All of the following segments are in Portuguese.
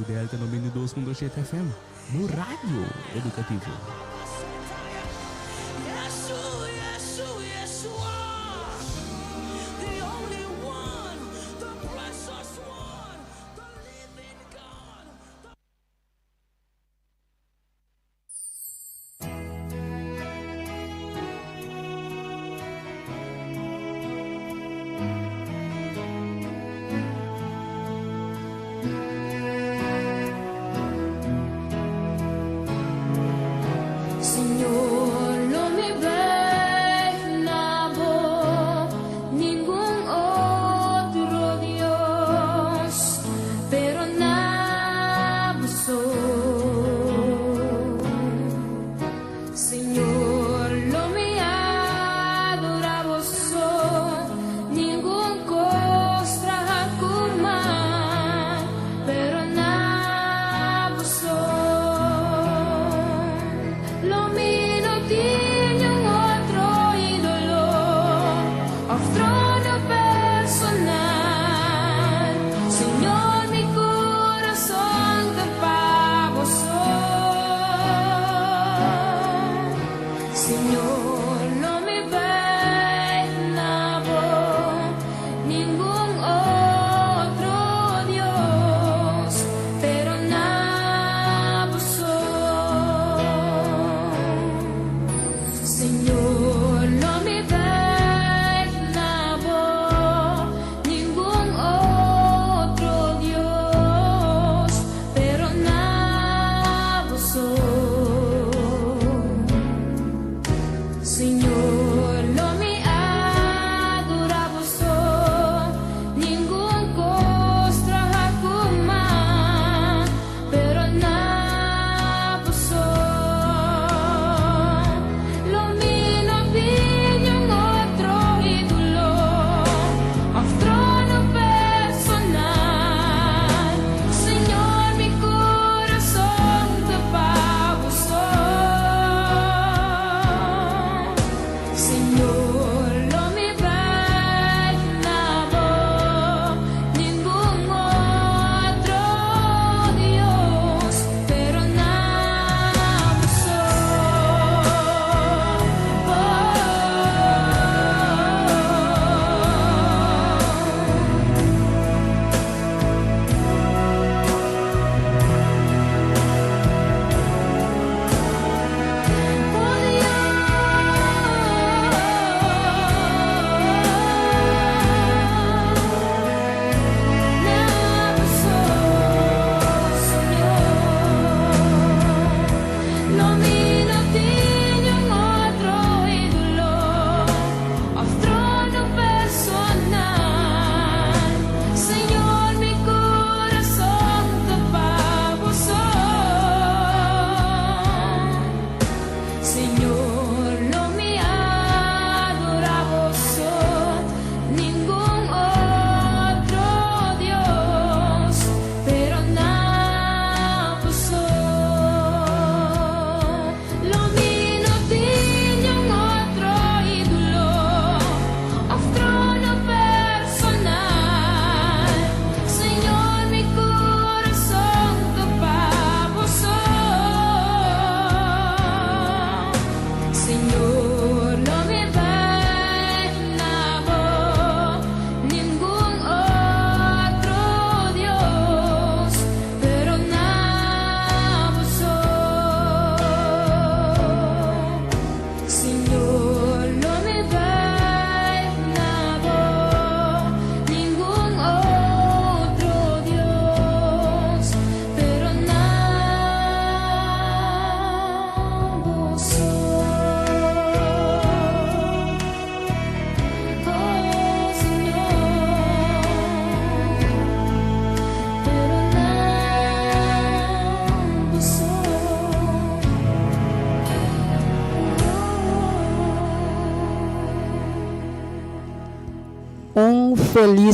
Rádio Delta 92.7 FM, no Rádio Educativo.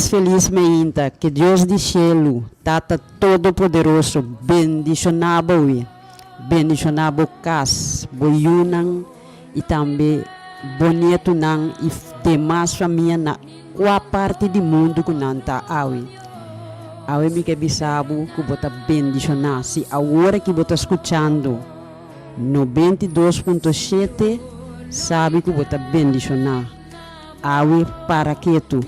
Feliz meinta, que Deus do cielo, Tata Todo-Poderoso, bendicionabo cas, boyunang e também bonito nang e demais família na qual parte do mundo que não está awi. Awe mi que bisabu que bota bendicionar. Se agora que bota escutando 92.7 sabe que bota bendicionar. Awe para que tu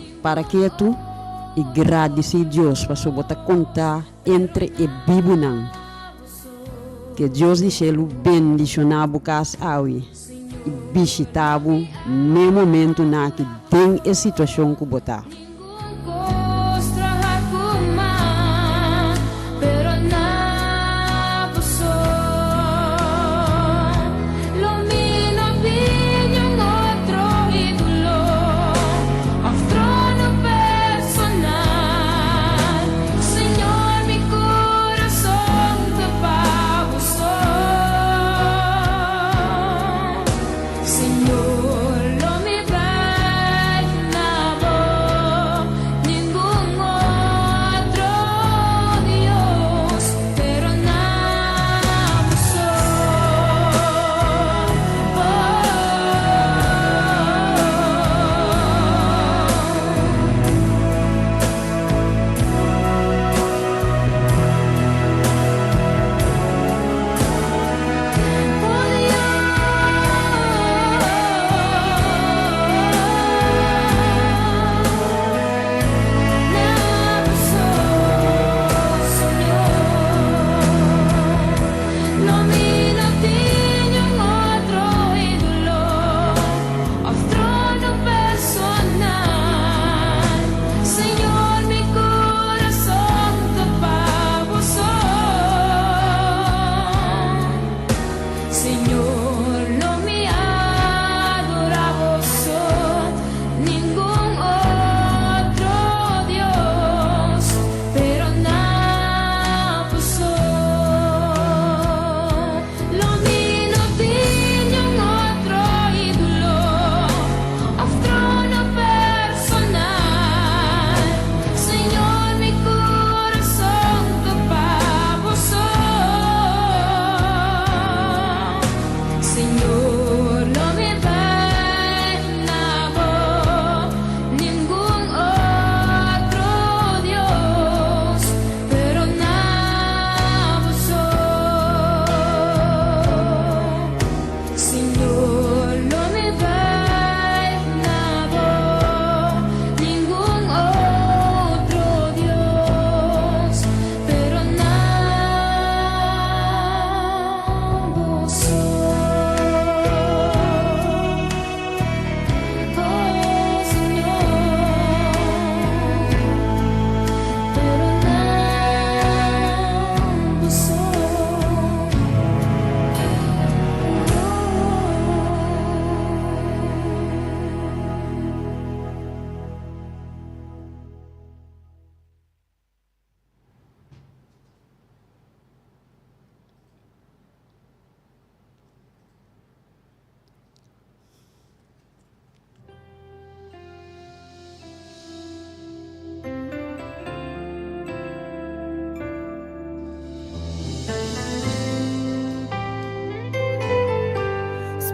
e agradecer Deus para só bota contar entre e bibunan. Que Deus de céu bendicionar bucas awe e visitar no momento na que tem a situação que botar.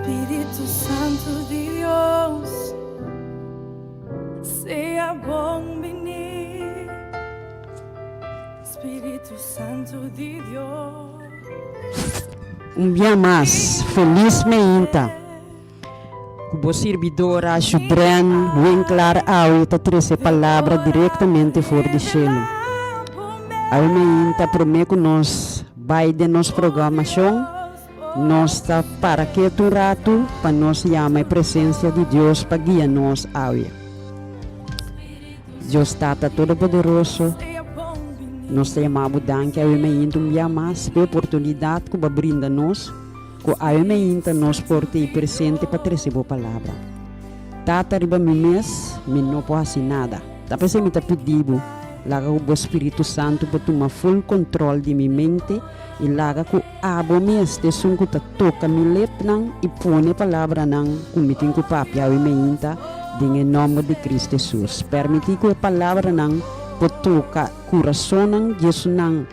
Espíritu Santo de Dios, sea bom venir. Espíritu Santo de Dios. Dia mais, feliz meinta. Como servidora Judren Winkler Aue ta trece palavra diretamente fora de cielo. A meinta promete nós vai de nossa programação. Nós está para que um rato para nós chamar a presença de Deus para guiar nós Aue. Deus está todo poderoso. Nós chamamos danke a meinta dia mais pela oportunidade que brinda nós. Que a meinta nós porte presente para receber a palavra. Tata riba mi mês, mi não pode nada. Tapi saya minta pedido, laga o Espírito Santo para tomar full control de minha mente e laga que abo mês de sunco ta toca mi lep nang e põe a palavra nang kumitin ko papi a meinta em nome de Cristo Jesus. Permiti que a palavra nang po toca coração nang Jesus nang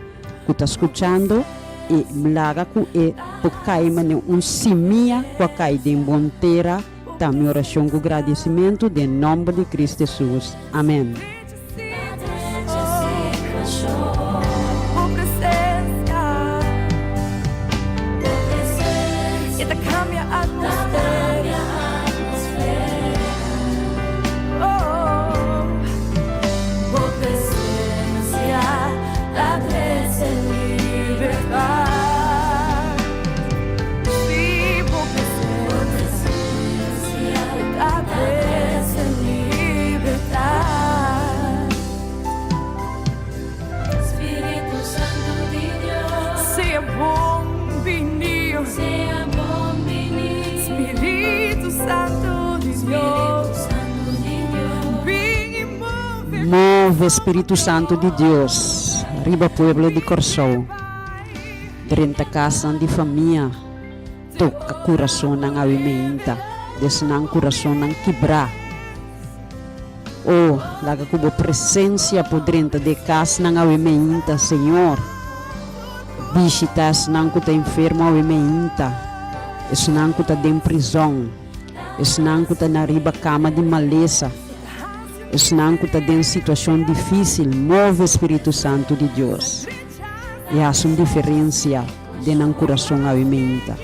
que está escutando e laga ku e pokai mane simia com a cai de bonteira tá minha oração com agradecimento de nome de Cristo Jesus. Amém. Dios. Vem e move. Move Espírito Santo de Deus, riba pueblo de Corsou, drenta casa de família, toca coração ng awimenta, desnang coração ng quebrar. Oh, laga kubo presença por dentro de casa ng awimenta, Senhor. Visitas nang kuta enfermo awimenta, esnang kuta de prisão, esnang kuta na riba cama de maleza, esnang kuta de situação difícil. Move Espírito Santo de Deus e haz uma diferença de nang coração awimenta.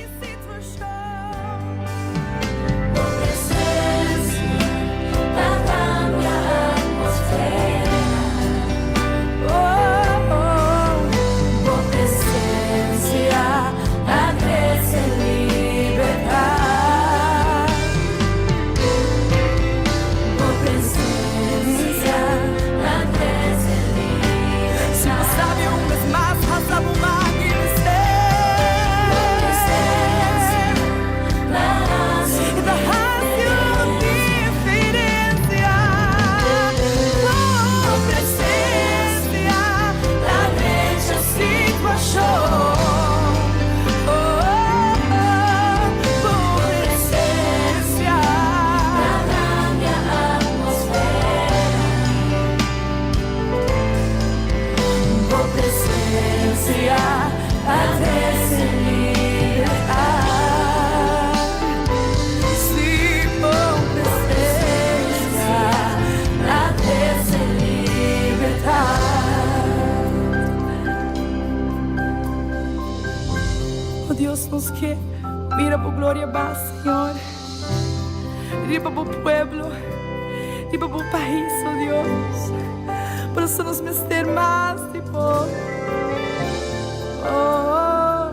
Dios nos que mira por gloria va, Señor. Riba por pueblo, riba por país, oh Dios. Por eso nos meter más, tipo. Oh,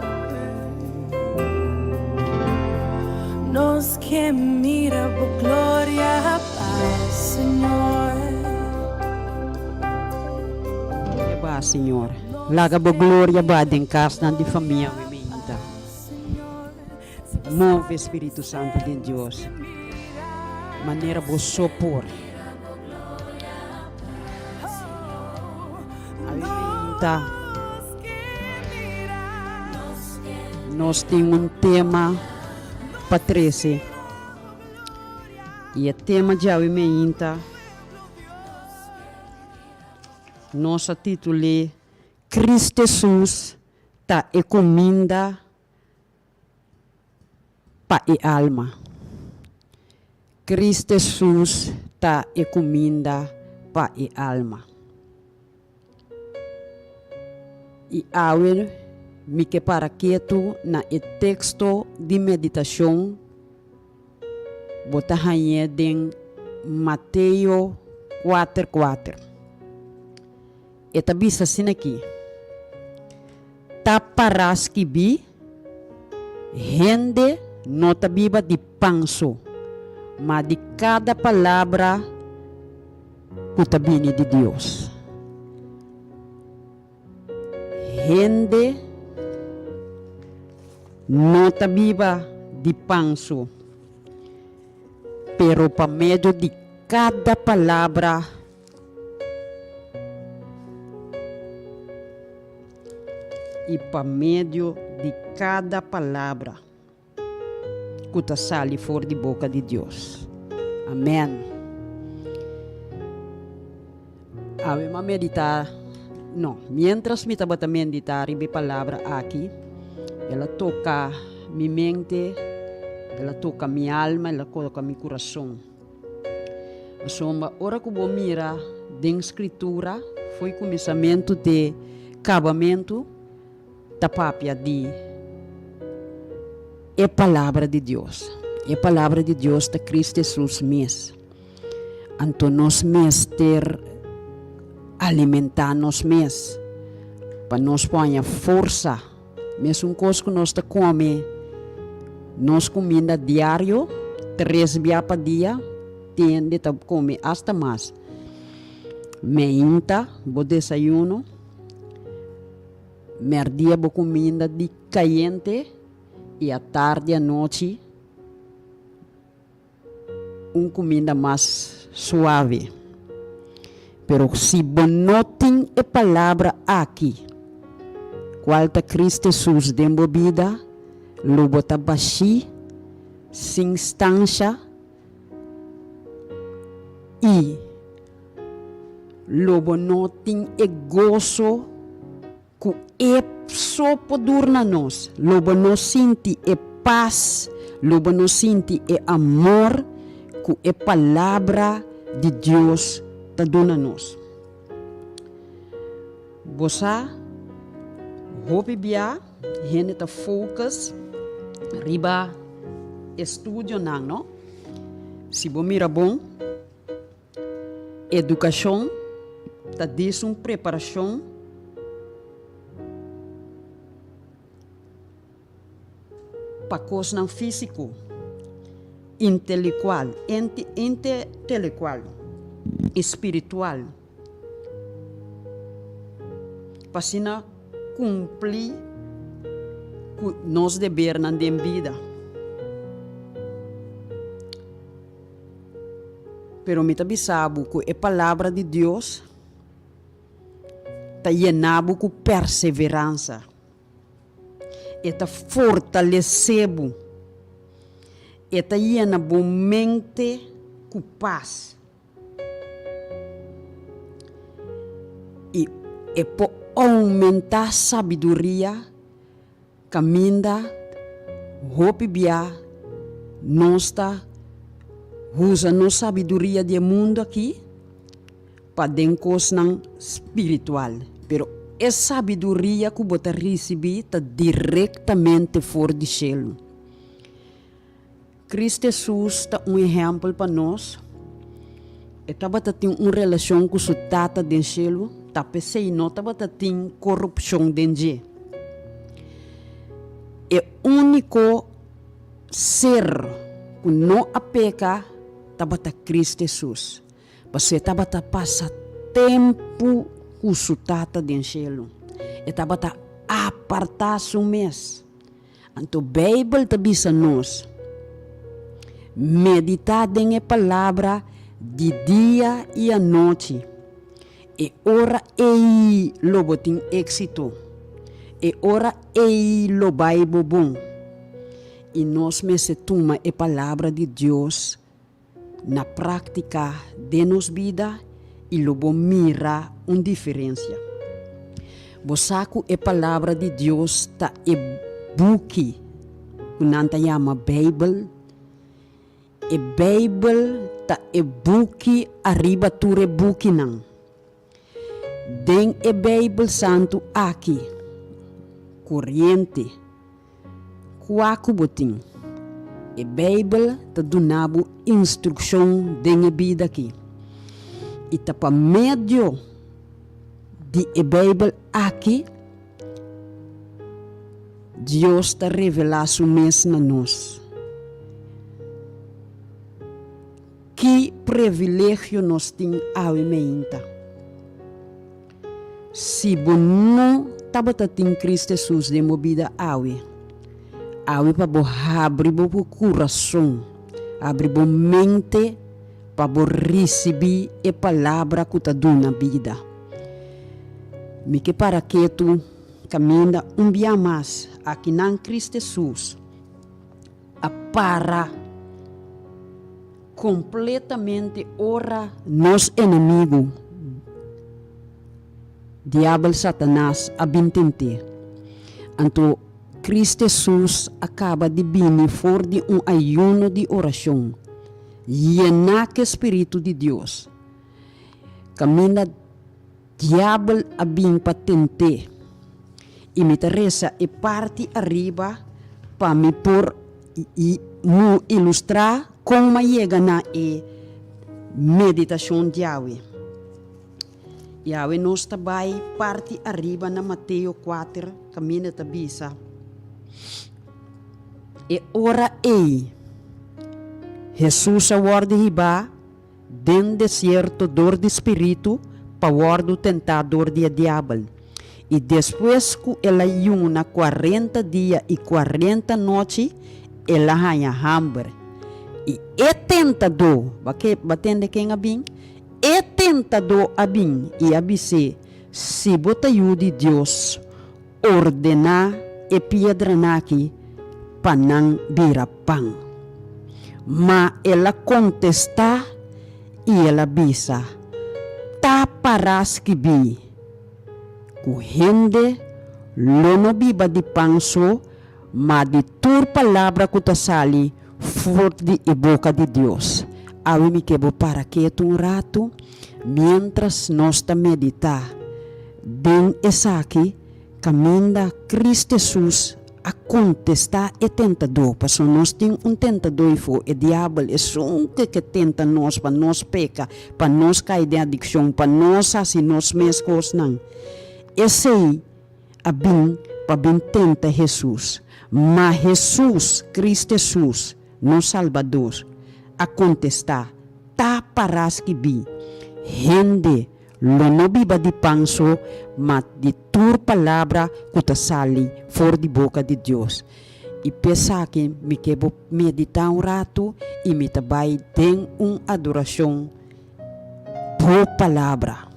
nos que mira por gloria va, Señor. Ba, Senhor. Laga bo glória ba den casa de família awimenta. Move Espírito Santo de Deus. Maneira bo sopor. Awimenta. Nós temos um tema para 13. E o tema de awimenta nossa título é Cristo Jesus ta encomenda pa e alma. Cristo Jesus ta encomenda pa e alma. E awer me que para quieto na e texto de meditação bota hanhe den Mateus 4:4. Eta bisa sin aqui. Taparás que bi, rende nota biba de panso, mas de cada palavra kutabini de Deus. Rende nota biba de panso, pero pa meio de cada palavra e para meio de cada palavra que sale fora de boca de Deus. Amém. Vamos meditar. Não, mientras me estava meditar em palavra aqui, ela toca minha mente, ela toca minha alma, ela toca meu coração. A soma, ora que eu mira da escritura, foi começamento de acabamento da papia de é palavra de Deus. É palavra de Deus da Cristo Jesus mesmo. Então nós mesmos ter alimentar nós mesmos para nós ponha força. Mesmo coisa que nós come, nós comida diário, 3 vezes por dia, tende a comer hasta mais. Meinta, bo desayuno, merdia bo comida de caliente e à tarde à noite uma comida mais suave. Pero se não tem a palavra aqui, qual está Cristo Jesus dentro da vida, lobo está baixi, sem instância, e lobo não tem gozo que é só poder na nós. Lobo não sente paz, lobo não sente amor que a palavra de Deus está dando a nós. Você, hope bia, gente está focus, riba estudo não? Se você mira bom, educação, está dando uma preparação para coisa físico, intelectual, espiritual, para cumprir com nós deveres na vida. Pero me também sabe que a palavra de Deus está llenado com perseverança. Está fortalecendo. Está llenando a mente com paz. E para aumentar a sabedoria, caminha, hope bia, nós está usando a sabedoria do mundo aqui para dentro coisa espiritual. Pero essa sabedoria que você recebe está diretamente fora do céu. Cristo Jesus está um exemplo para nós. Estava tendo uma relação com o tata do céu, tapi sei não estava tendo corrupção dentro. É o único ser que não apeca estava Cristo Jesus. Você estava passando tempo com o tata do céu. Estava apartar o mês. Então a Bíblia está dizendo nós meditar na palavra de dia e à noite. E ora ei lobo tem êxito. E ora ei lo vai bom. E nós me se toma a palavra de Deus na prática de nossa vida e lobo mira uma diferença. Você a palavra de Deus está e buque, que não chama Bíblia. A Bíblia está e buque arriba ture buque não. Den a Bíblia Santo aqui, corrente, quaco botim. A Bíblia está dando instrução da vida aqui. E está para meio de a Bíblia aqui, Deus está revelando o mesmo a nós. Que privilégio nós temos ao imenta. Se você não estava tendo Cristo Jesus de uma vida awe para abrir o coração, abrir a mente para receber a palavra que está dando na vida. Me que para que tu caminha dia mais aqui na Cristo Jesus, a para completamente ora nos inimigo, diabo Satanás abintente. Então Cristo Jesus acaba de vir fora de ayuno de oração, llenar o Espírito de Deus. Caminha diabo abin patente. E me interessa e parte arriba para me por e me ilustrar como chega na meditação de Yahweh. Yahweh nos trabalha parte arriba na Mateus 4, caminha tabisa. E ora Jesus a word hiba den deserto dor de espírito para word tentador de diabo. E depois que ela ayuna 40 dias e 40 noites, ela ganha hambre. E é tentador, batendo quem abim, é tentador abim e abisse, se bota de Deus, ordenar e piedra naki, panang birapang. Ma ela contesta e ela bisa, ta paras que bi, ku hende, lono biba di panso, ma di tur palavra kutasali, forte e boca de Deus. Awi mi quebo para quieto rato, mientras nós ta meditar, den esaki, caminda Cristo Jesus a contestar e tentador, porque nós temos tentador e foi, o diabo é que tenta nós, para nós peca, para nós cair de adicção, para nós assim nós mesmos não. Esse aí, para bem tenta Jesus, mas Jesus, Cristo Jesus, nosso Salvador, a contestar, tá paras que bi, rende, lo no biba di panso, mas de tur palavra kutasali for de boca de Deus. E pensar que me quebo meditar rato e me tabai tem adoração por palavra.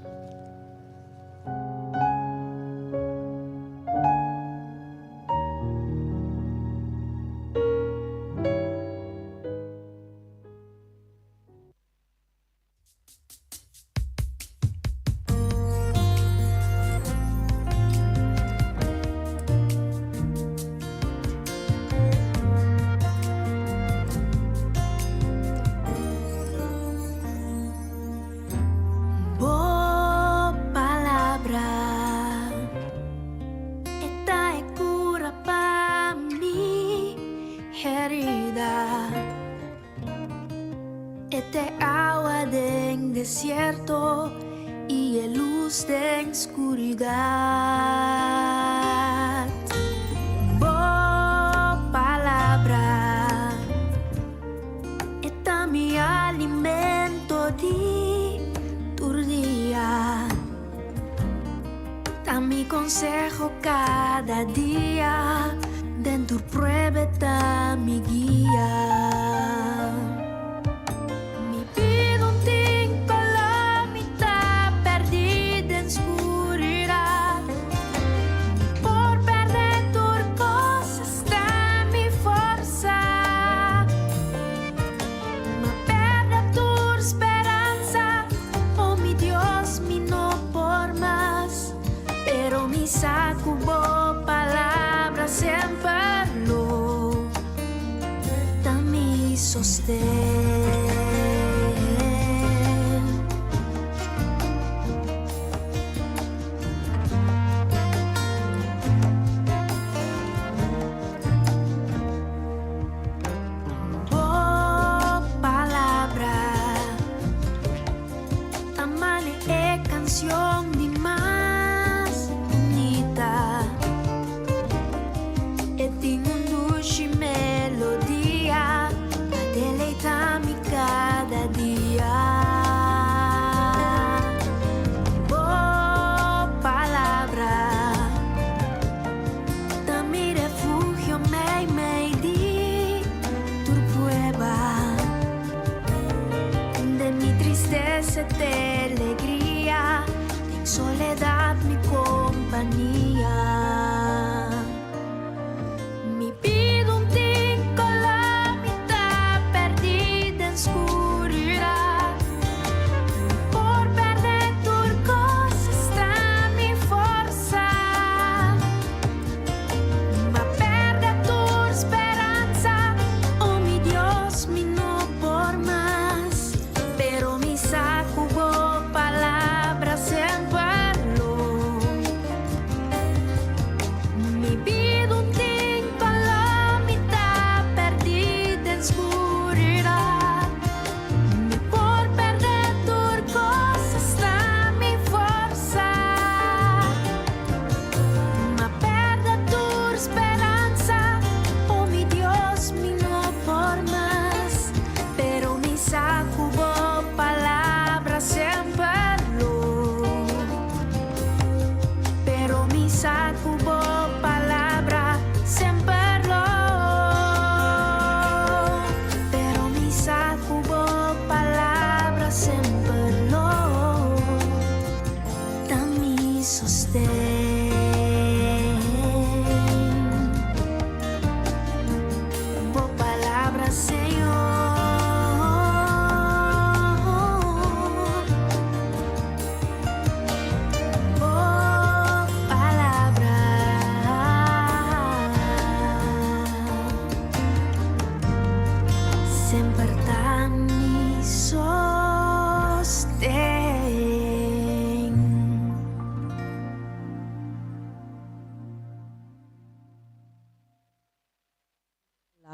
Este agua del desierto y el luz de oscuridad. Palabra, esta mi alimento di tu día. Da mi consejo cada día, dentro prueba está mi guía. Sacubo palabras siempre lo da mi sostén. Oh, palabra, tamane e canción di más. E tengo un dulce melodia a deleitar-me cada dia. Oh, palavra, da mi refugio, me di tu prueba de mi tristeza e alegría, en soledad mi compañía.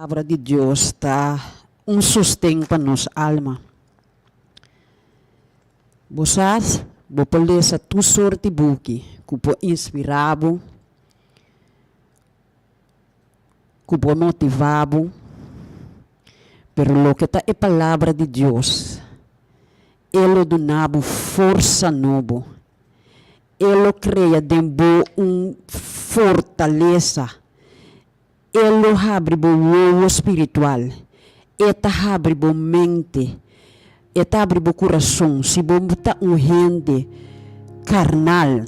palavra de Deus está sustento para nossa alma. Vocês vão ler essa tua sorte buque, que pode inspirar, que pode motivar, pero lo que está é palavra de Deus. Ele donava força nova. Ele cria dentro fortaleza. Ele abre o espiritual. Ele abre a mente. Ele abre o coração. Se você está gente carnal,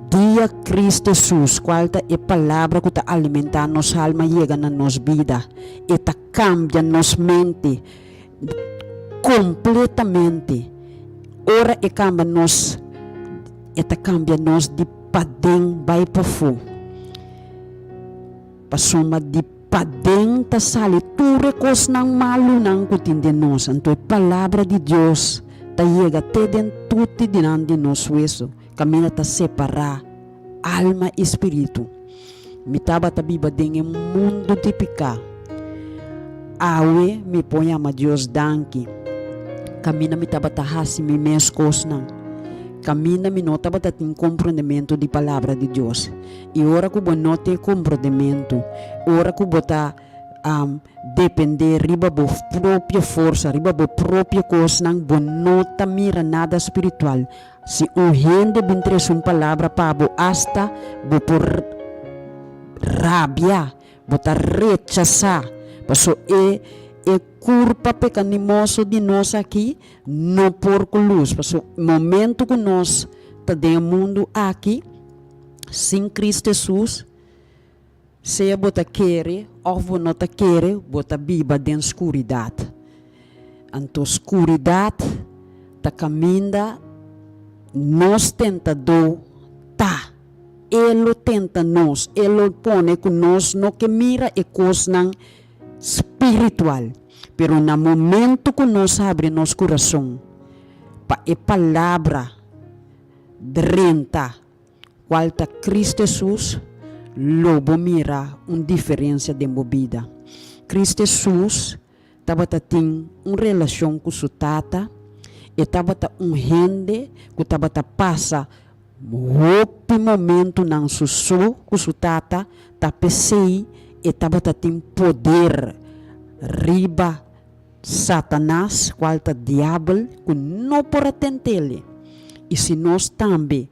dia Cristo Jesus, qual é a palavra que está alimentando nossa alma e chega na nossa vida. Ele cambia nossa mente completamente. Ora e cambia nos, de padem vai para fora. Pasoma de padem ta sali ture kos nang malu nang kutin de nos. Então a palavra de Deus ta chega até dentro de nós de nosso hueso. Camina ta separar alma e espírito. Me tava ta biba em mundo de pecado. Awe me põe a Deus danke. Camina me tava ta hasi me mes kos nang. Camina me nota para ter compreendimento de palavra de Deus. E ora que você não tem compreendimento, ora que você está depender riba da própria força, riba da própria coisa, não você mira nada espiritual. Se o gente vem trazer uma palavra para você, hasta você por rabia, você rechazar, porque é culpa pecaminosa de nós aqui, não por luz. Porque o momento que nós estamos no mundo aqui, sem Cristo Jesus, se você quer ou você não quer, você vive dentro da escuridade. Então, a escuridade está caminhando, nós tentador, tá. Ele tenta nós, ele põe com nós, no que mira e coisa espiritual. Pero no momento que nós abre nosso coração para a palavra de renta, qual está Cristo Jesus, logo mira uma diferença de vida. Cristo Jesus estava tendo uma relação com sua tata, e estava gente que estava passa um momento na sua com sua tata, está pensei e estava tendo poder riba Satanás, qual está diabo, que não pode atender. E se nós também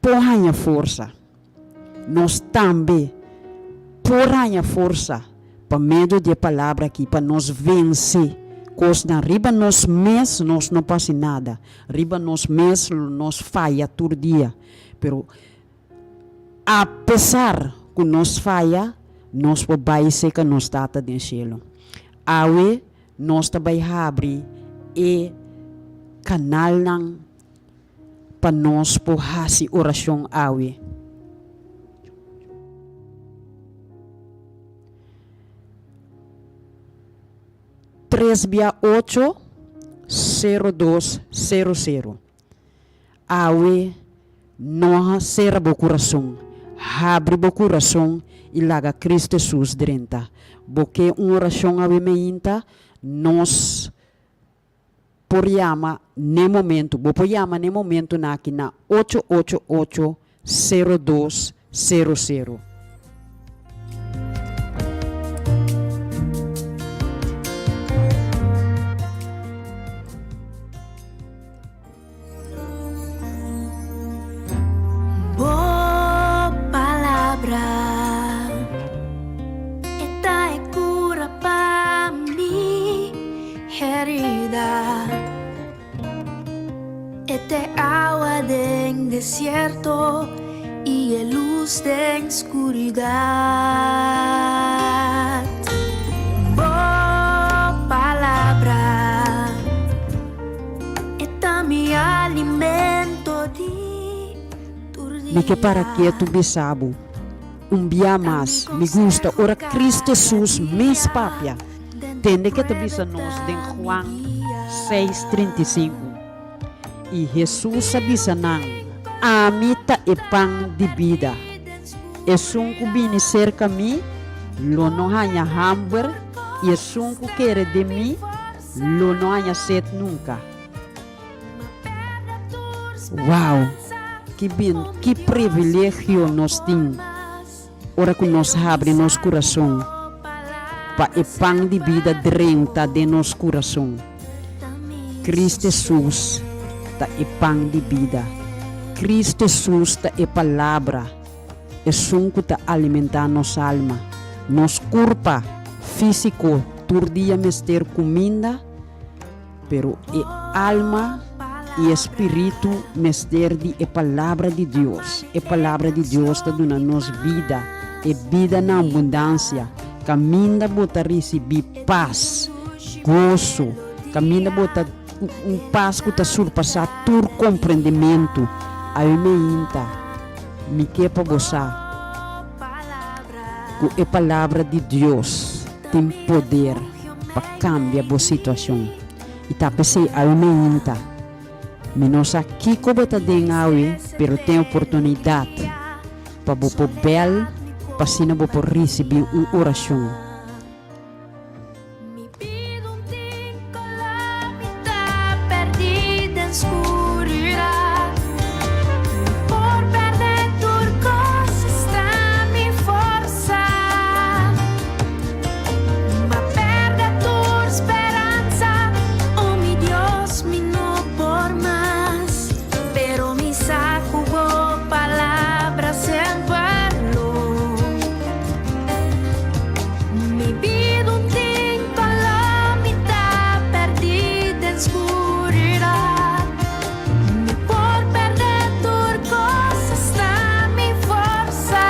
porranha força, nós também porranha força para meio de palavra aqui, para nós vencer. Coisa na riba nós mês nós não passa nada, riba nós mês nós falha todo dia, pero apesar que nós falha, nós podemos ser que nós data do cielo. Awe nós também abrir e canal nang para nós por hasi oração awe. Três via 80200. Awe não será o coração, abre o coração e laga Cristo Jesus dentro. Porque uma oração a meinta nós por chama no momento, por chama no momento na aqui na 888-0200. Este agua del desierto y el luz de oscuridad. Oh, palabra, esta mi alimento di Me que para que tu bisabo, dia mais, me gusta, ora Cristo Jesus, mes papia, tende que te bisa nos de Juan 6:35. E Jesus avisa nang, amita e pão de vida. E sun kubini cerca mi, Lo não hanya hambre e sunco querer de mim, lo não hanya sed nunca. Uau, que privilégio nós temos. Ora que nós abre nosso coração para o pão de vida drenta de nosso coração. Cristo Jesus está o pão de vida. Cristo Jesus está a palavra. É sunco está alimentar nossa alma. Nosso corpo físico, todo dia mister comida, pero a alma e espírito mister de a palavra de Deus. A palavra de Deus está dando nos vida, e vida na abundância. Caminha bota receber paz, gozo. Caminha bota paz que está surpassar todo compreendimento. Aí me quer para você. Que a palavra de Deus tem poder para cambiar a situação. E tá pensei, aí nós aqui como está dentro, pero tem oportunidade para você bel, para se não você receber uma oração. Mi vida un tiempo la mitad perdida en oscuridad. Por perder tu cosa está mi fuerza. Ma perde tu esperanza. Oh mi Dios, mi no por más. Pero mi saco palabras en vuelo. Mi vida un tiempo la mitad perdida en oscuridad. Mi por perder tu cosa está mi fuerza.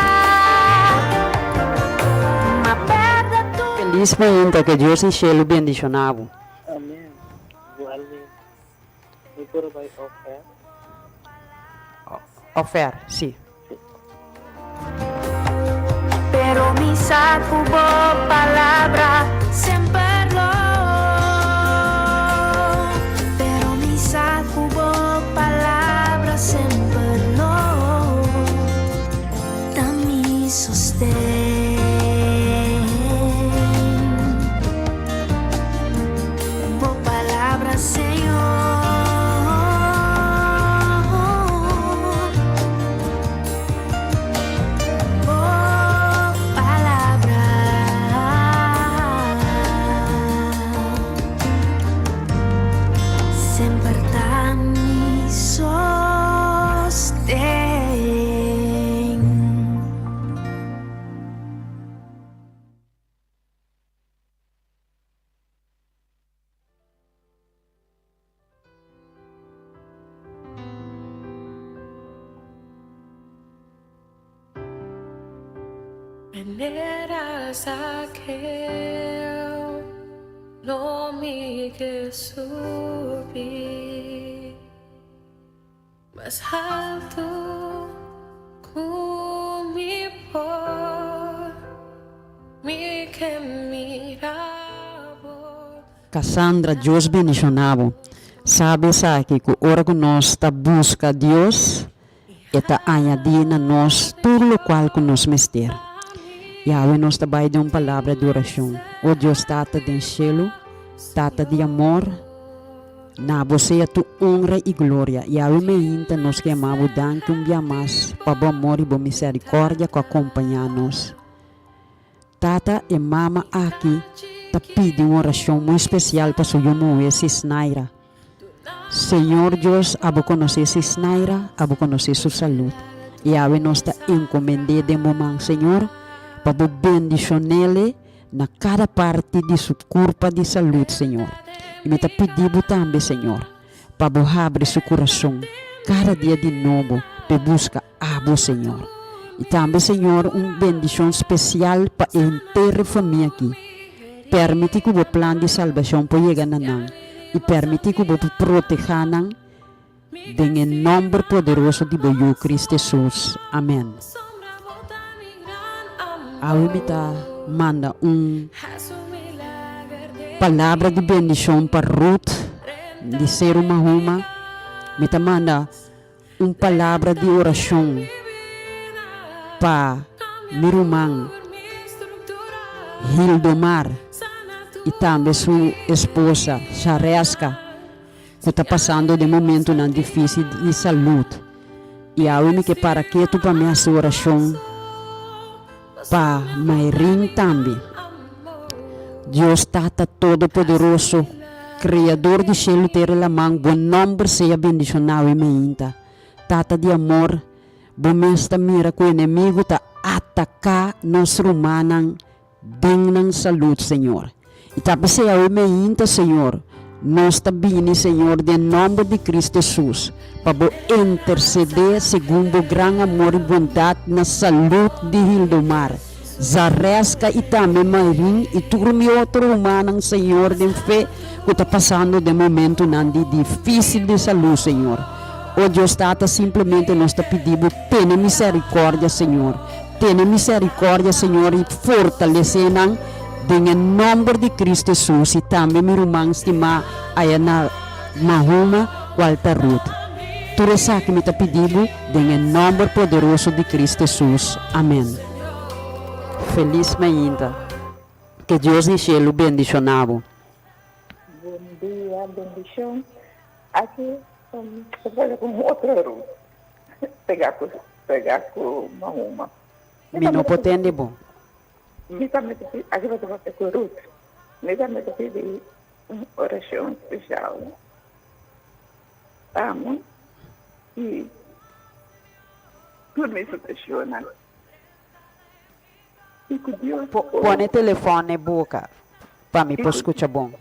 Ma perde tu. Feliz momento que Deus em cielo bendicionado. Amém. Vuelve. Me por vai ofer. Ofer, sim. Pero mi saco palabra siempre lo. Pero mi saco palabra siempre lo. Da mi sostén. Bo palabra Señor. Sempre dá mi sostén. Veneras aquel lo mi que subí más alto mi por mi que miraba. Cassandra, Deus bendicionado. Sabe, que ora que nós está busca Deus, está añadindo a nós tudo o qual que nós mister. E aí nós também de uma palavra de oração. O Deus tata de cielo, tata de amor, na você a tu honra e glória. E aí me inta nós que amamos danke dia mais para o amor e a misericórdia que acompanha nós. Tata e mama aqui tá pedindo uma oração muito especial para o irmão Cisnaira. Senhor Deus, abo conhecer Cisnaira, abo conhecer sua saúde. E aí nós está encomendando de momento, Senhor, para bendicioná-lo na cada parte de sua corpo de saúde, Senhor. E me está pedindo também, Senhor, para abrir seu coração cada dia de novo, para buscar abo, Senhor. E também, Senhor, uma bendição especial para a inteira família aqui. Permite que o plano de salvação possa chegar a nós. E permite que o proteja nós. Em nome poderoso de Cristo Jesus. Amém. A Ubita manda palavra de bendição para Ruth, de ser uma. Me manda palavra de oração para meu irmão Hildomar e também sua esposa, Charesca, que está passando de momento não difícil de saúde. E a única para que tu para minha oração para Mairim também. Deus Tata Todo-Poderoso, Criador de céu e terra, mão, bom nome seja bendicionado e meinta. Tata de amor, bom mesta mira que o inimigo está atacar nosso humano, bem saúde, Senhor. E também seja o meinta, Senhor. Nós também, Senhor, em nome de Cristo Jesus, para interceder segundo o grande amor e bondade na saúde de Hildomar, Zaresca e também Mairim e turme outro humano, Senhor, de fé, que está passando de momento difícil de saúde, Senhor. O Deus está simplesmente nós está pedindo, tenha misericórdia, Senhor. Tenha misericórdia, Senhor, e fortalecendo em nome de Cristo Jesus e também meu irmão estima aí na Mahuma Walter Ruth. Tudo isso que me está pedindo em nome poderoso de Cristo Jesus. Amém. Feliz manhã. Que Deus de céu bendicionado. Bom dia, bendição. Aqui trabalha com outra Ruth. Pegar com uma. Me não potente bom. Me também aqui vai trabalhar com Ruth. Me também pedir uma oração especial. Amo e tudo me funciona. E que Deus põe telefone na boca para me escutar bom.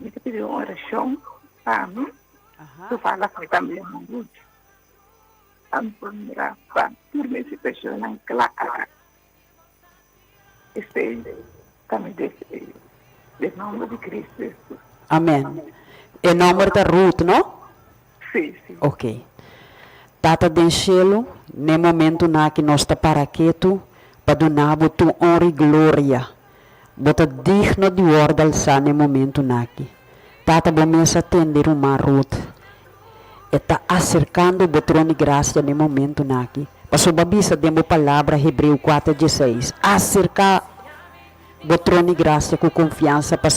Me pedir uma oração. Amo. Tu fala que também não Ruth. Amo para tudo me funciona em clara. Este também de nome de Cristo Jesus. Amém. Em nome da Ruth, não? Sim, sim. Ok. Tata do cielo, no momento na que nós está para quieto, para donar tu honra e glória. Bota digno de ordem alçar no momento na que. Tata começa a atender uma Ruth. Está acercando o trono de graça no momento na que. Passou babisa demo palavra Hebreu 4:16. Acercar o trono de graça com confiança para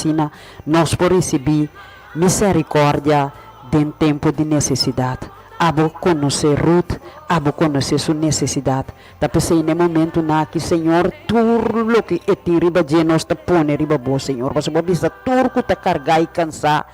nós por receber misericórdia em tempo de necessidade. Abo conhecer Ruth, abo conhecer sua necessidade. Da pensei no momento na que Senhor tudo o que é riba de nós está põe riba bo Senhor. Passou babisa tudo que está carregar e cansar.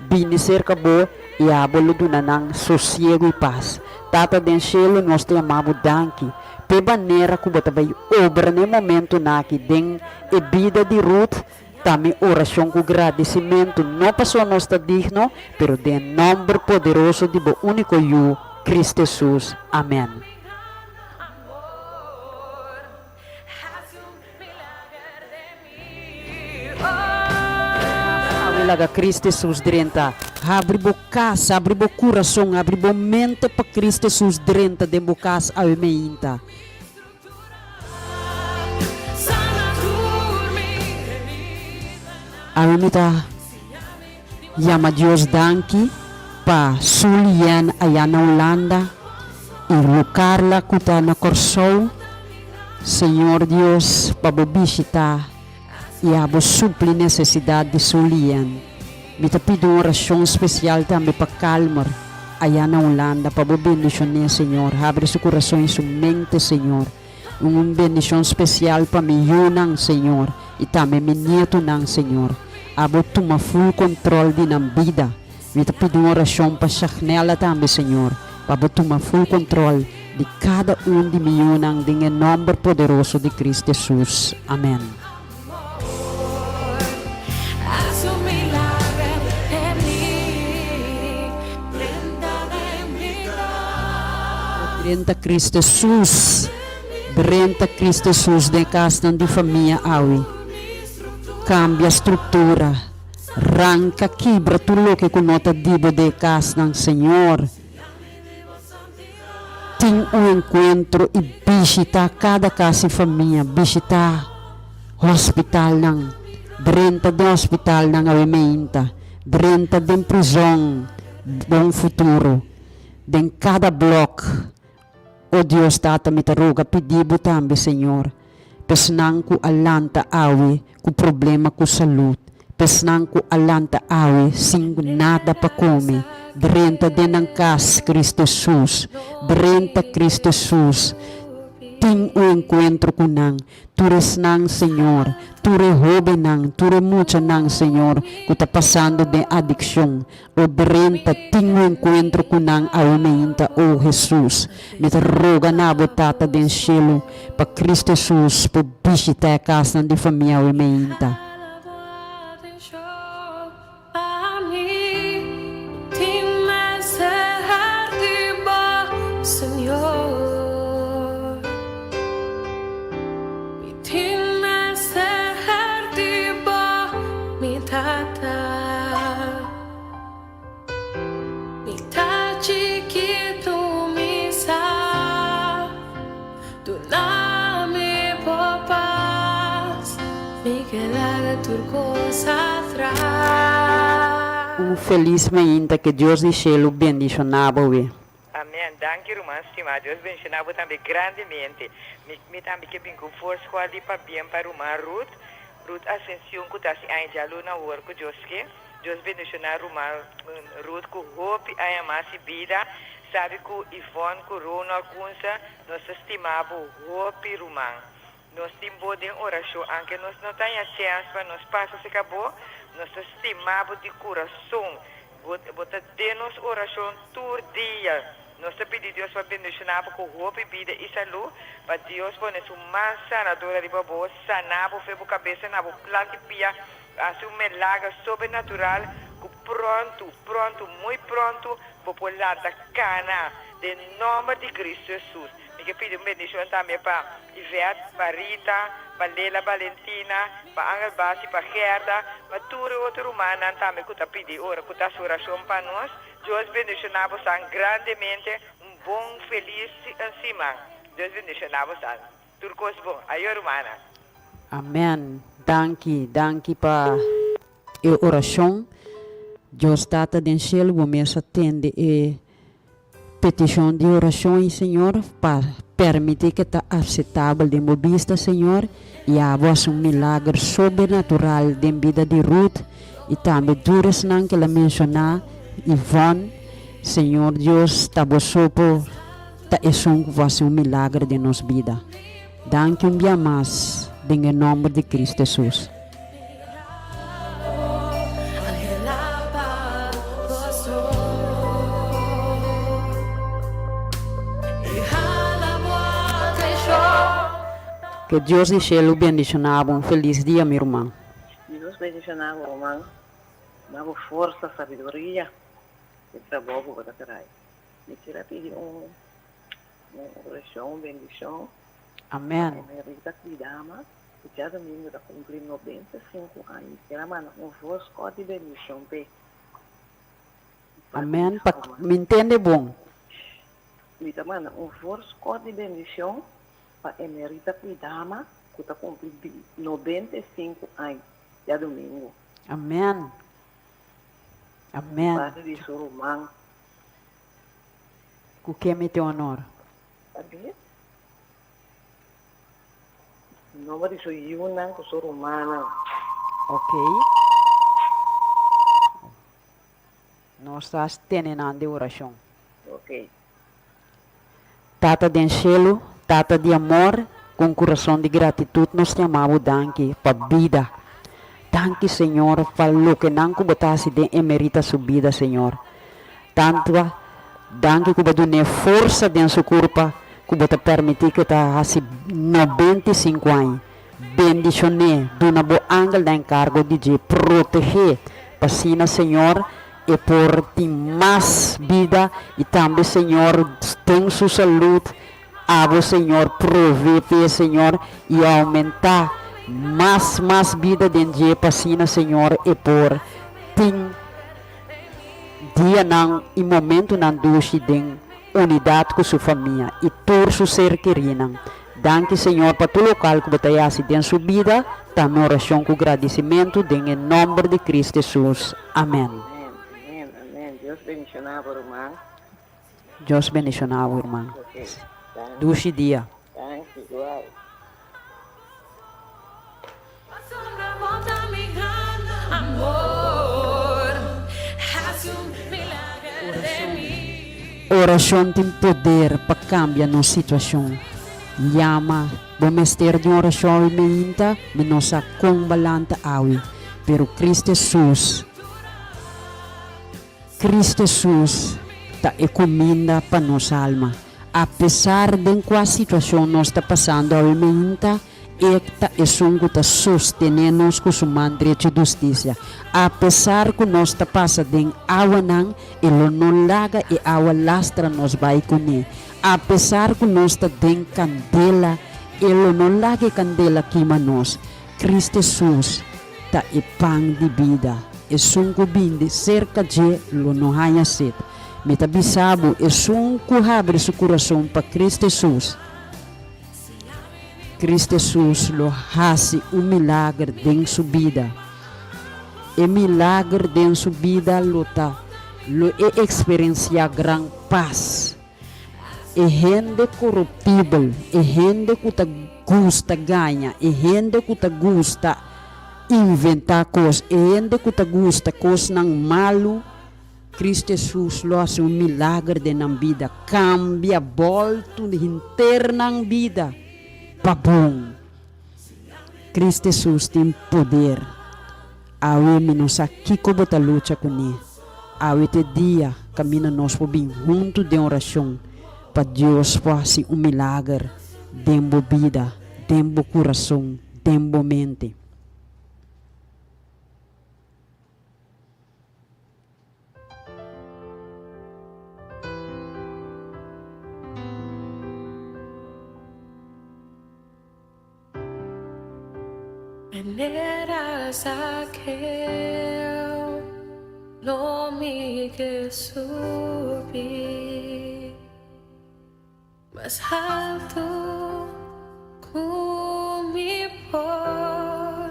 Bini cerca bo e abo ludunanang sossego e paz. Tata den cielo nós te amamos danke. Pe maneira que bota vai obra no momento na que den e vida de Ruth, também oração com agradecimento. Não passou nós está digno, pero de nome poderoso de bo único eu, Cristo Jesus. Amém. Laga Cristo Jesus drenta, abre bo casa, abre bo coração, abre bo mente para Cristo Jesus drenta de bo casa a meinta. A mita llama Dios danki pa Sulian allá na Holanda e Lucarla kuta na Corsou. Senhor Deus, para visitar e a supli necessidade de Sulian. Me te pido uma oração especial também para Calmar, allá na Holanda, para bendicionar, Senhor. Abre seu coração e sua mente, Senhor. Uma bendição especial para me Yunan, Senhor, e também me neto, Senhor. Abo toma full controle de na vida. Me te pido uma oração para Chachnela também, Senhor, para tomar full controle de cada de me Yunan, em nome poderoso de Cristo Jesus. Amém. Brenta Cristo Jesus, Brenta Cristo Jesus de casa de família aui. Cambia a estrutura, arranca, quebra tudo o que conota dibo de casa, Senhor. Tem encontro e visita cada casa e família, visita hospital nang, Brenta de hospital nang awimenta, Brenta de prisão, bom futuro, de cada bloco. O Deus Tata me taruga pedido também, Senhor. Pesnang ku alanta awi ku problema ku salut. Pesnang ku alanta awi sing nada pa come. Drenta den ang kas Cristo Jesus. Drenta Cristo Jesus. Ting o encuentro kunang. Tures nang Senhor. Ture hobe nang. Ture mucha nang Senhor. Kuta pasando de adicción. O drenta ting o encuentro kunang awameinta o Jesus. Mita roga na botata den cielo. Pa Cristo Jesus. Po bisita a casa de família awameinta. Feliz meinta que Deus de cielo bendicionava we. Amém. Danke, irmã, estimado. Deus bendicionava também grandemente. Me também que bem com força ali para bem para irmã Ruth. Ruth Ascensión que está se ainda na hora que Deus quer. Deus bendicionar irmã Ruth com hope a mais vida. Sabe que Ivone, que Ronald Kunsa, nós estimamos hope irmã. Nós temos de oração, anche nós não temos chance para nós passar se acabou. Nós estimamos de coração. Bota de nos oração todo dia. Nós pedimos Deus para bendicionar com roupa e vida e saúde. Para Deus pôr uma sanadora de bobo, sanar para a cabeça, na planta pia, assim um milagre sobrenatural. Pronto, muito pronto, para pular da cana, em nome de Cristo Jesus. Eu pido bendição também para Ivete, para Rita, para Leila Valentina, para Angel Bassi, para Gerda, para toda outra humana também que está pedindo ora, que está oração para nós. Deus bendicionava grandemente, bom, feliz em cima. Deus bendicionava tudo coisa bom. Aí, humana. Amém. Danke para a oração. Deus está dentro do céu, vamos atender e petição de oração, Senhor, para permitir que está aceitável de vista, Senhor, e a voz milagre sobrenatural de vida de Ruth, e também dures não que ela mencionar, Ivone, Senhor Deus, está por tá é milagre de nossa vida. Danke dia mais, em nome de Cristo Jesus. Que Deus de cielo bendicionava. Um feliz dia, meu irmão. Deus bendicionava, irmão. Dava força, sabedoria. E trabalho para trás. Me tira pedir uma oração, bendição. Amém. Rita Cuidama, que já domingo está cumprindo 95 anos. Ela manda voz de bendição. Amém. Me entende bom? Me manda voz de bendição. Para Emerita Cuidama, que está cumprindo 95 anos, já domingo. Amém. Amém. Padre de Soromão. O que me tem honor? Sabe? O nome de Soyuna, que Soromana. Ok. Nós estamos tendo de oração. Ok. Tata de cielo, Tata de amor, com coração de gratitude, nós te amamos, danke, para vida. Danke, Senhor, para o que não botasse de emerita sua vida, Senhor. Tanto, danke que você dá força dentro do seu corpo, que você permitir que está assim 95 anos. Bendicionar, dona bo ángel da encargo de proteger, para Senhor, e por ti mais vida, e também, Senhor, tem sua saúde. Abo, Senhor, prover, Senhor, e aumentar mais vida dentro de pasina, Senhor, e por tem dia não e momento não duche de unidade com sua família e todo seu ser querido. Danke, Senhor, para todo local que você hace dentro de sua vida, também oração com agradecimento em nome de Cristo Jesus. Amém. Amém. Deus bendicionava, irmão. Deus bendicionava, irmão. Okay. Duche dia. Thank you. Wow. oração tem poder para cambiar nossa situação. Llama, bom mestre de oração e meinta, me nossa combalanta awi. Pero Cristo Jesus ta encomenda para nossa alma. Apesar de qual situação nós está passando a meinta, esta é um que sostener-nos com sua mão direita de justiça. Apesar que nós está passando em água não, ele não laga e água lastra nos vai com ele. Apesar que nós está em candela, ele não laga candela queima nós. Cristo Jesus está é pão de vida. É um que binde cerca de ele não há sede. Metabisabo é um que abre seu coração para Cristo Jesus. Cristo Jesus lo hace milagre em sua vida. E milagre em sua vida lo experiencia gran paz. E gente corruptível, e gente que te gusta ganhar, e gente que te gusta inventar coisas, e gente que te gusta coisas não malo. Cristo Jesus lo hace milagre na vida, cambia volta interna na vida. Bom, Cristo Jesus tem poder. Awe nos aqui como a luta com ele. Awe te dia caminha nós por bem junto de oração para Deus fazer milagre dentro vida, dentro coração, dentro mente. Veneras aquel nome que subir mais alto como por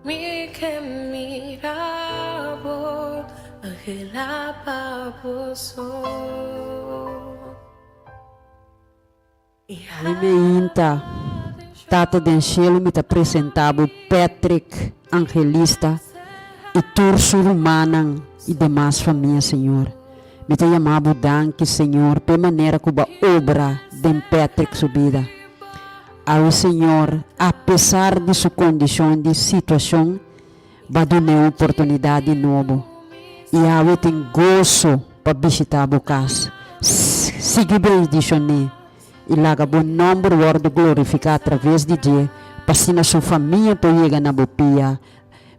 mi que mirabo aquela baboso. Amém. Tata Denchelo me apresentava Patrick Angelista e Turso Romana e demais família, Senhor. Me te chamava danke, Senhor, pela maneira como a obra de Patrick subida. Ao Senhor, apesar de sua condição de situação, vai dar uma oportunidade nova. E ao tem gozo para visitar a casa. Siga bem de e laga bom nome do glorificar através de Deus, para na sua família para chegar na bopia,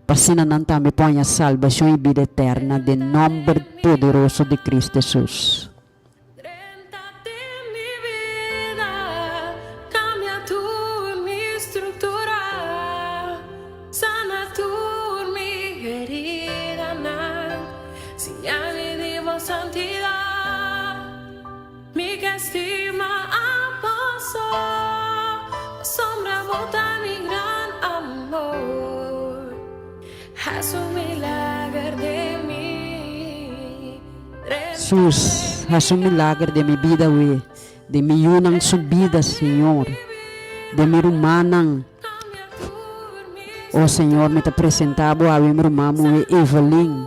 para não também põe a salvação e vida eterna, de nome poderoso de Cristo Jesus. Jesus, faz milagre de minha vida, de minha subida, Senhor, de minha humana. O Senhor, me apresentava a minha irmã Evelyn,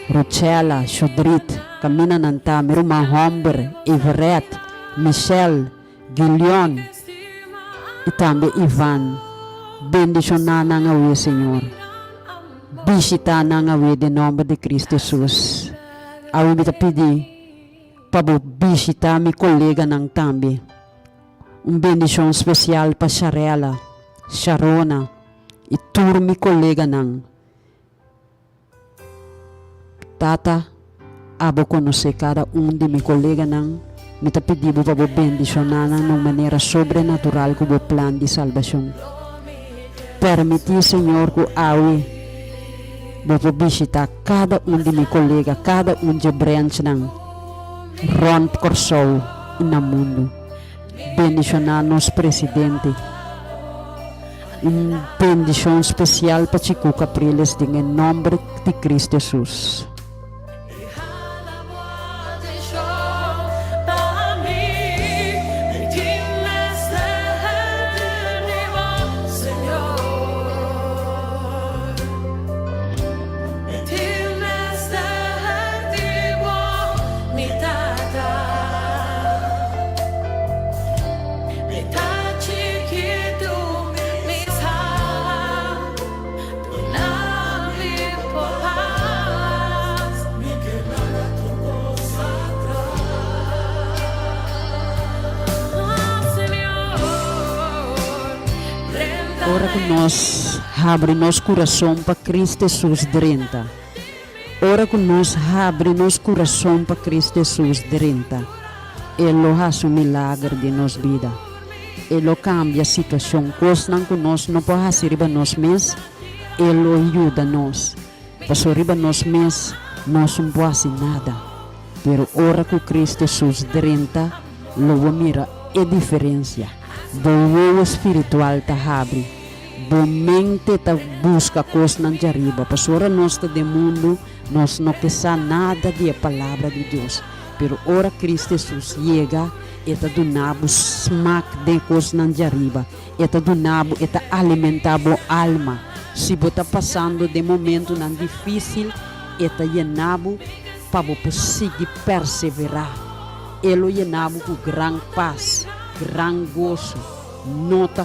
Rochela, Chodrit, Camina Nanta, minha irmã Homber, Everett, Michelle, Guilherme e também Ivan. Bendicionar na ngawe, Senhor. Visita na ngawe de nome de Cristo Jesus. Awi me pedir para visitar meu colega nang tambi. Bendição especial para Sharela, Sharona e tur meu colega nang. Tata, abo conhecer cada de meu colega nang. Me pedir para bendicionar de maneira sobrenatural com o plano de salvação. Permitir, Senhor, que awi vou visitar cada de meus colegas, cada de branch ng Ron Corsou no mundo. Bendicionar nos presidente. Bendição especial para Chico Capriles em nome de Cristo Jesus. Mi tata ora que nós abre nosso coração para Cristo Jesus direnta. Ora que nós abre nosso coração para Cristo Jesus direnta. Ele faz um milagre de nossa vida. Ele cambia a situação. Coisa que nós não podemos fazer para nós mesmos, Ele ajuda nós. Para riba nós mesmos, nós não podemos fazer nada. Pero ora que Cristo Jesus direnta, logo mira a diferença. O espiritual está abre. A mente está busca coisas na arriba. Para nós está do mundo, nós não queremos nada de a palavra de Deus. Pero ora Cristo Jesus chega, eta do nabo smack de coisas na arriba. Eta do nabo, eta alimentar a alma. Se você está passando de momento não difícil, eta nabo para você perseverar. Ele nabo com grande paz, grande gozo. Não está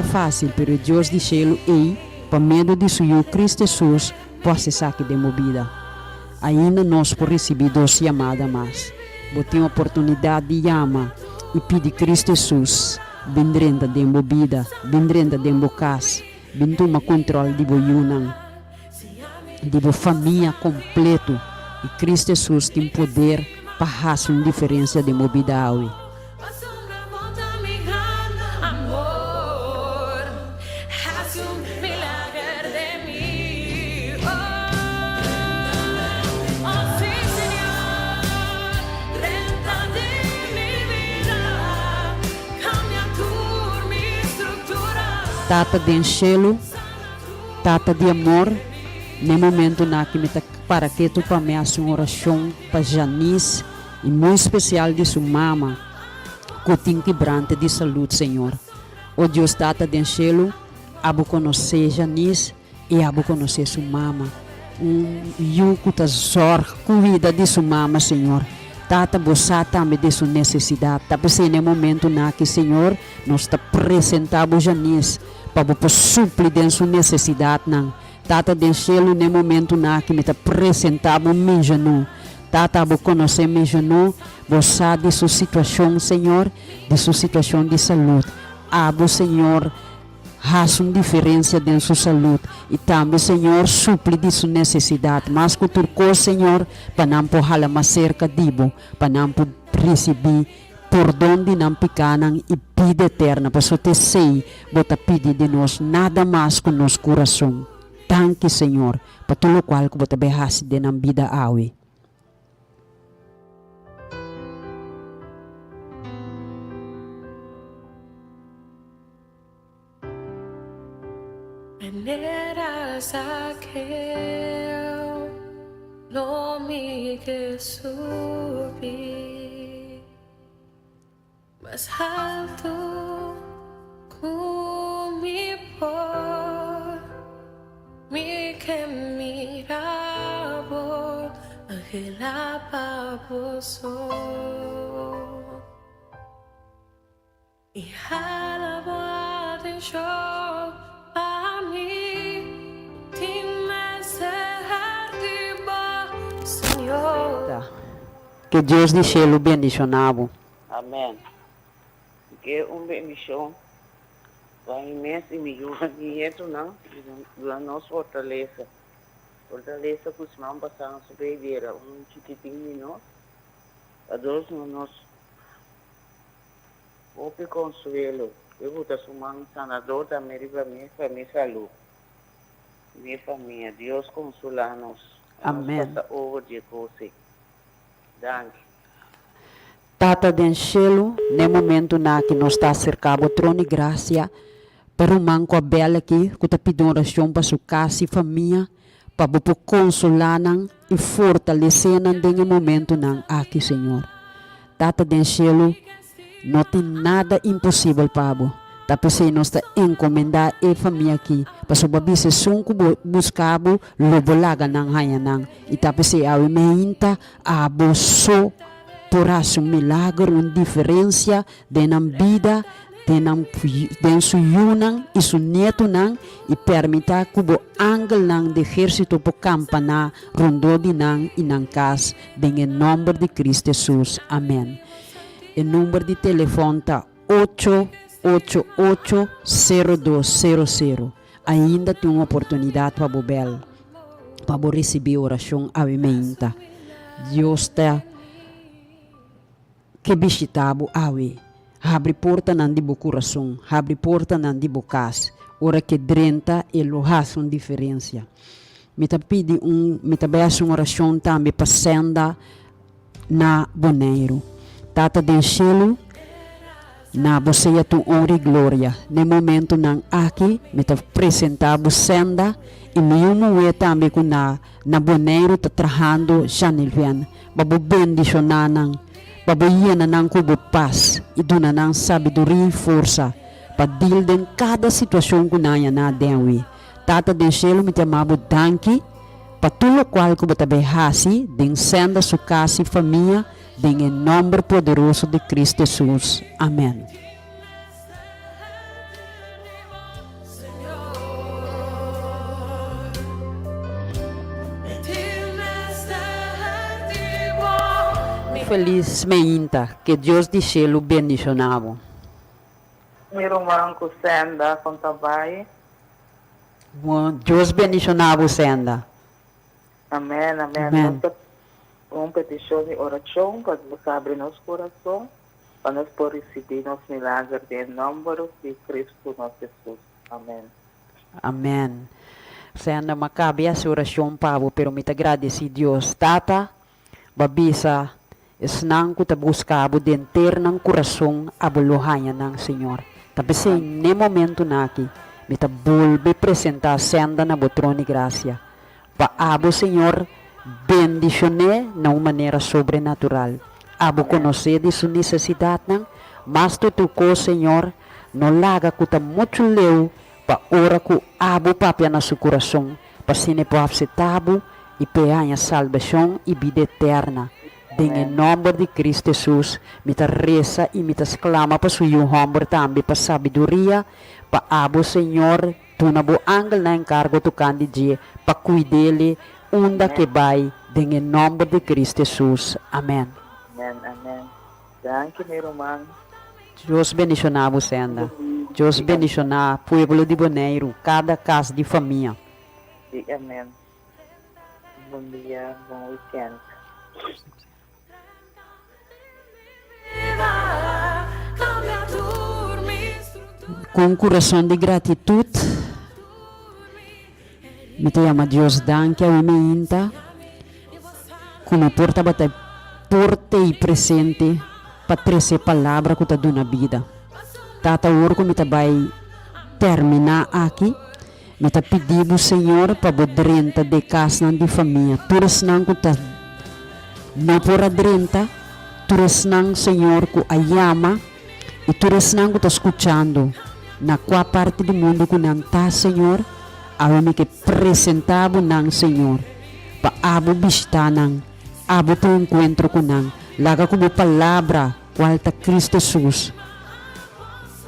fácil, pero Deus disse ele, para medo disso, Cristo Jesus pode sair de movida. Ainda nós por receber 2 chamadas mais. Você a oportunidade de chamar e pedir Cristo Jesus, vendrenda de movida, vendrenda de casa, vendrenda controle de boiunang, de família completo. E Cristo Jesus tem poder para fazer uma diferença de movida. Tata de enchelo, tata de amor, no momento na que me tá para que tu para me uma oração para Janice e muito especial de sua mama, que tem quebrante de saúde, Senhor. O Deus tata de enchelo, abo conhecer Janice e abo conhecer sua mama. Que tá zorra, cuida de sua mama, Senhor. Tata bossa também de sua necessidade. Tá pensando no momento na que, Senhor, nós está apresentando Janice para suprir de sua necessidade, não. Tata deixá-lo no momento na que me está apresentando meu janu. Tata vou conhecer meu janu, bossa de sua situação, Senhor, de sua situação de saúde. Abo, Senhor, faz uma diferença de sua saúde e também, Senhor, supre de sua necessidade. Mas que turco, Senhor, para não porrar mais cerca de bo, para não receber perdão de não pecanan e vida eterna. Para só te sei, bota pedir de nós nada mais com nosso coração. Tanque, Senhor, para tudo o qual que bota berrasse de na vida awe. Venera saqueo, lo mi que subí más alto con mi por mi que miraba agilaba poso y jalaba de show a mí me ser Senhor. Que Deus deixe o bendicionado. Amém. Que bendição vai imenso e me ajuda dinheiro não, da nossa fortaleza. Fortaleza que os mãos passaram sobreviver, chiquitinho de nós. A Deus nós ouve consuelo. Eu vou dar sua mão sanador da minha família, saúde. Minha família, Deus consola-nos. Amém. Passa hoje você. Danke. Tata de enchelo, no momento na que nós está cercado o trono de graça, para o manco bela aqui, que está pedindo oração para sua casa e família, para poder consolar e fortalecer no momento aqui, Senhor. Tata de enchelo, não tem nada impossível para você. Tá pensando nós está encomendar a família aqui, para sua babi se sonco buscabo lobolaga nang hayanang. E tá pensando a meinta a boso porás milagre, uma diferença de na vida, de sua yunang e seu neto nang e permita que o angel nang de exército por campana rondou de nang e nang cas, em nome de Cristo Jesus. Amém. O número de telefone tá 8 988-0200. Ainda tem uma oportunidade para bobel, para receber oração avimenta. Deus está que visitabo awe. Abre porta nan di bo coração, abre porta nan di bo cas. Ora que drenta e lo has uma diferença. Me pedi me beça uma oração também para senda na boneiro. Tata den cielo, na você tu honra e glória. No momento nang aqui, me ta apresentavo senda e nenhum é também com na boneiro tá trabajando já nilvian. Babu bendicionanang, babu iana nang kubo paz e duna nang sabedoria e força para deal com cada situação que naya na denwi. Tata den cielo me amavo danki para tudo qual que bota behasi den senda su casa e família den em nome poderoso de Cristo Jesus. Amém. Feliz meinta, que Deus de cielo bendicionavo. Meu irmão com senda, com trabalho. Deus bendicionavo senda. Amém, amém. Amém. Uma petição de oração para você abrir nosso coração, para nós poder receber nosso milagre em nome de Cristo nosso Jesus. Amém. Amém. Senda macabe essa oração pavo, pero me agradeci Deus. Tata, babisa, esnang ko ta buscabo denter ng coração a buluhanya ng Senhor. Tapos ne momento na aqui, me ta volve apresentar senda na botrone gracia. Paabo Senhor, bendicione na uma maneira sobrenatural. Abo conhecer de sua necessidade nang, mas tu ko Senhor, no laga ko ta muito leu, pa ora ko abo papia na su coração, pa sine po tabo e peanha salvação e vida eterna. Em nome de Cristo Jesus, me ta reza e me ta exclama pa suyo hombre também pa sabedoria, pa abo Senhor, tu na bo angel na encargo tu candidie, pa cuidele, unda que vai, em nome de Cristo Jesus. Amém. Amém, amém. Danke, meu irmão. Deus bendicionava senda. Deus bendicionar pueblo de Boneiro, cada casa de família. Amém. Bom dia, bom weekend. Com um coração de gratidão, me chama Deus danke a minha inta, como porta bata porte e presente para trazer palavra que está dando vida. Tata orco me vai terminar aqui, me tá pedindo Senhor para bodrenta de casa de família. Turas nang que tá não por adrenta, turas nang Senhor que a llama e turas nang que tá escutando. Na qual parte do mundo que não está, Senhor, amo que apresentava nang Senhor, para abo visitar nang, abo tu encontro com nang, laga como palavra, qual está Cristo Jesus,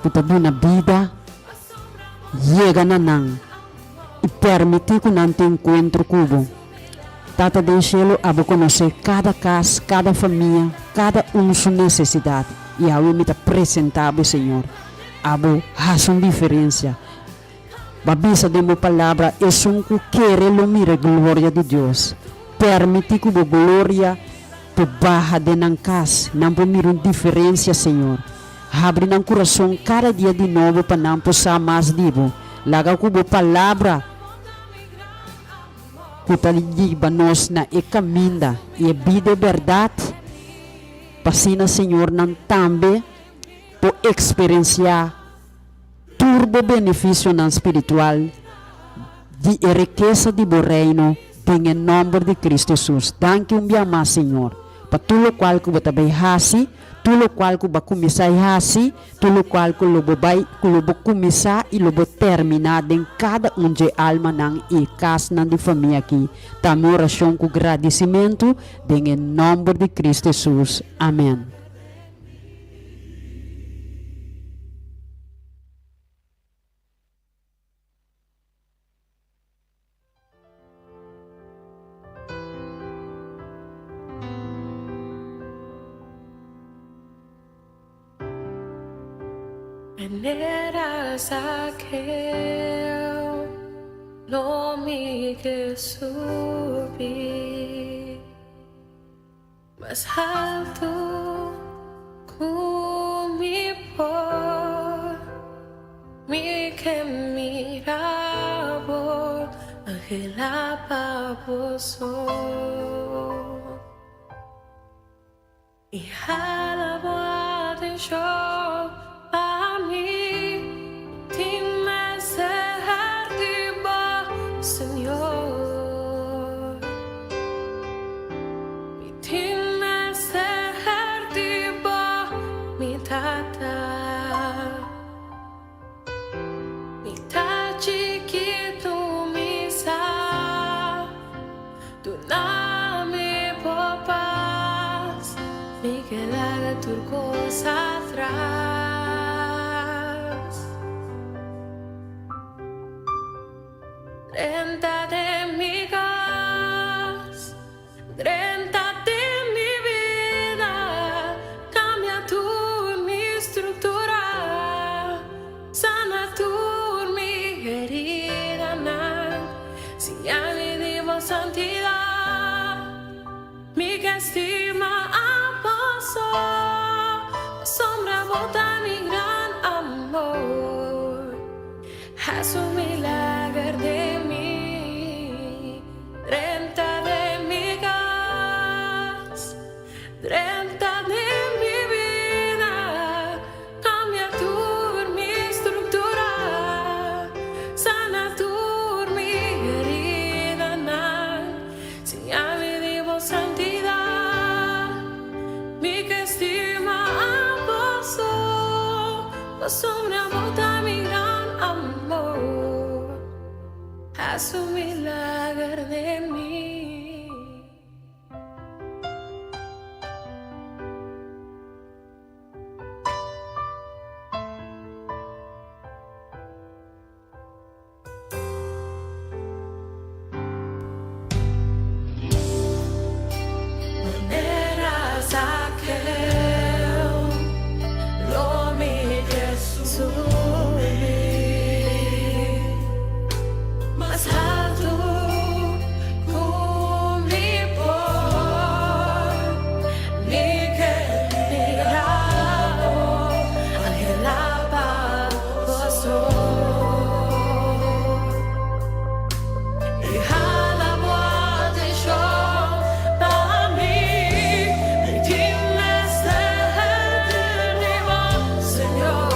que está dando vida, chega na nang, e permitir que nang te encontro cubo. Tata do cielo, abo conhecer cada casa, cada família, cada sua necessidade, e abo me apresentava, Senhor. Abo faz uma diferença. Babisa de minha palavra é um que quer lumir a glória de Deus. Permite que a glória te barra de nan casa, não pomir uma diferença, Senhor. Abre no coração cada dia de novo para não passar mais vivo. Laga com a palavra que te liga nós na e caminha e vida verdade. Passina, Senhor, não também por experienciar turbo benefício na espiritual de riqueza de bo reino em nome de Cristo Jesus. Danke mais, Senhor, para tudo qual que você vai fazer, tudo qual que vai começar a fazer, tudo qual que você vai começar e vai terminar em cada de alma e casa de família aqui. Também oração com agradecimento em nome de Cristo Jesus. Amém. veneras aquel lo mi que subí más alto con mi por mi que miraba angelaba poso y alaba de show a mí me ser diva Señor mi me ser diva mi tata mi chiquito mi sa tu na mi papas mi queda turcos atrás renta de mi gas renta de mi vida cambia tu mi estructura sana tu mi herida si ya mi divo santidad mi que estima sombra bota mi gran amor haz un milagro de mí renta de mi gas renta de mi vida cambia tu mi estructura sana tu mi herida si ya mi divo santidad mi que estima la sombra bota mi gran amor haz un milagro de mí. Eras aquel lo mi más alto con mi por ni que mirado angelaba poso y alabó de show para mí dime ser vivo Señor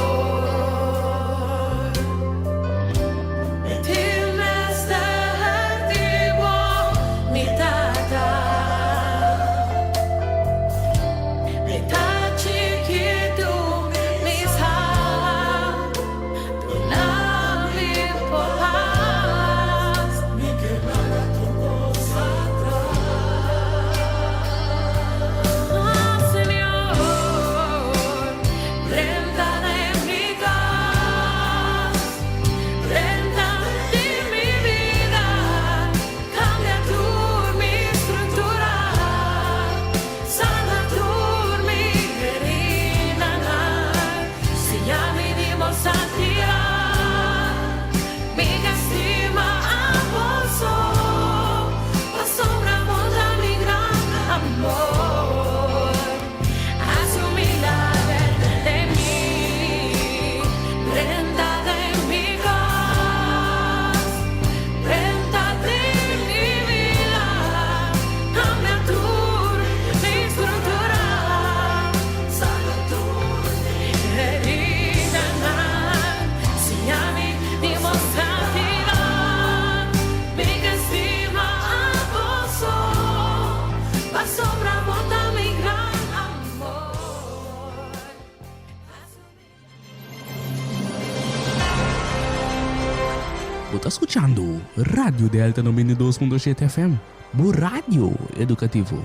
Tá escutando Radio Delta 92.7 FM, o rádio educativo.